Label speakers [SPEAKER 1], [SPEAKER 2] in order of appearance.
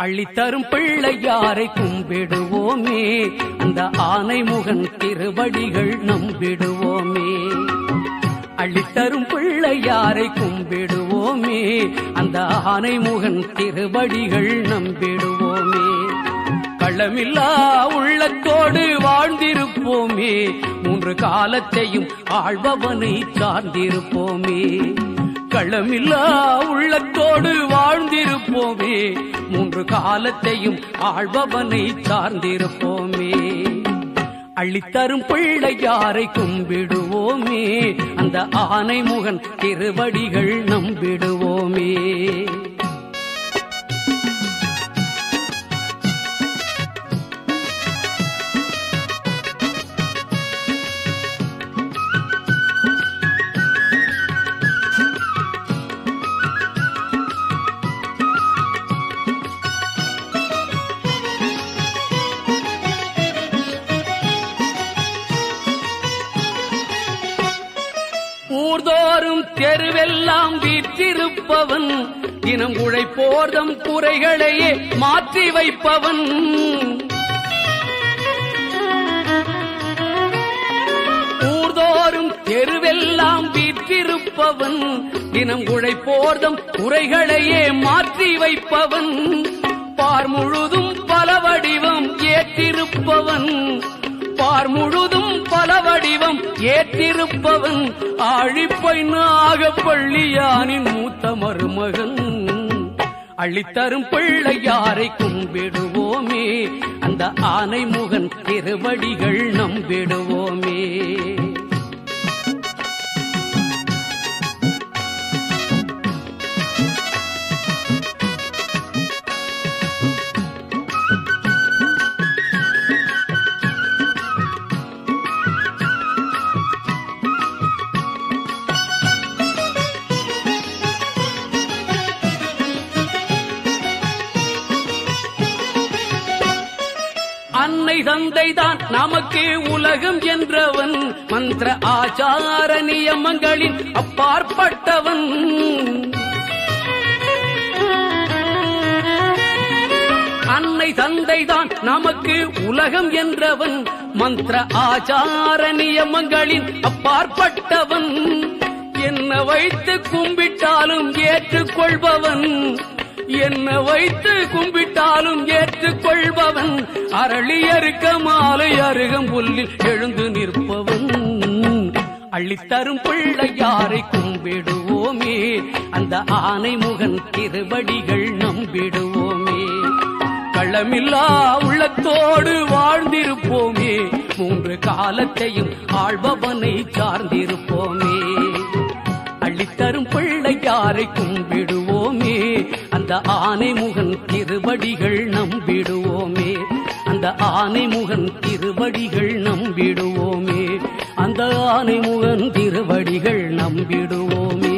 [SPEAKER 1] அள்ளித்தரும் பிள்ளையாரை கும்பிடுவோமே, அந்த ஆனைமுகன் திருவடிகள் நம்பிடுவோமே. அள்ளித்தரும் பிள்ளையாரை கும்பிடுவோமே, அந்த ஆனைமுகன் திருவடிகள் நம்பிடுவோமே. களமில்லா உள்ளத்தோடு வாழ்ந்திருப்போமே, மூன்று காலத்தையும் ஆள்பவனை சார்ந்திருப்போமே. களமில்லா உள்ளத்தோடு வாழ்ந்திருப்போமே, மூன்று காலத்தையும் ஆள்பவனை சார்ந்திருப்போமே. அள்ளித்தரும் பிள்ளையாரை கும்பிடுவோமே, அந்த ஆனைமுகன் திருவடிகள் நம்பிடுவோமே. ஊர்தோறும் தெருவெல்லாம் வீற்றிருப்பவன், தினம் உழைப்போர்தம் குறைகளையே மாற்றி வைப்பவன். ஊர்தோறும் தெருவெல்லாம் வீற்றிருப்பவன், தினம் உழைப்போர்தம் குறைகளையே மாற்றி வைப்பவன். பார் முழுதும் பல வடிவம் ஏற்றிருப்பவன், பார் முழுதும் பல வடிவம் ஏற்றிருப்பவன். ஆழிப்பை நாகப்பள்ளியானின் மூத்த மருமகன். அள்ளித்தரும் பிள்ளையாரை கும்பிடுவோமே, அந்த ஆனைமுகன் திருவடிகள் நம்பிடுவோமே. அன்னை தந்தைதான் நமக்கு உலகம் என்றவன், மந்திர ஆச்சார நியமங்களின் அப்பாற்பட்டவன். அன்னை தந்தைதான் நமக்கு உலகம் என்றவன், மந்திர ஆச்சார நியமங்களின் அப்பாற்பட்டவன். என்ன வைத்து கும்பிட்டாலும் ஏற்றுக்கொள்பவன், என்ன வைத்து கும்பிட்டாலும் ஏற்றுக்கொள்பவன். அரளியறுக்க மாலை அருகம்புல்லில் எழுந்து நிற்பவன். அள்ளித்தரும் பிள்ளையாரை கும்பிடுவோமே, அந்த ஆனைமுகன் திருவடிகள் நம்பிடுவோமே. களமில்லா உள்ளத்தோடு வாழ்ந்திருப்போமே, மூன்று காலத்தையும் ஆள்பவனை சார்ந்திருப்போமே. அள்ளித்தரும் பிள்ளையாரை கும்பிடுவோமே, அந்த ஆனைமுகன் திருவடிகள் நம்பிடுவோமே. அந்த ஆனைமுகன் திருவடிகள் நம்பிடுவோமே. அந்த ஆனைமுகன் திருவடிகள் நம்பிடுவோமே.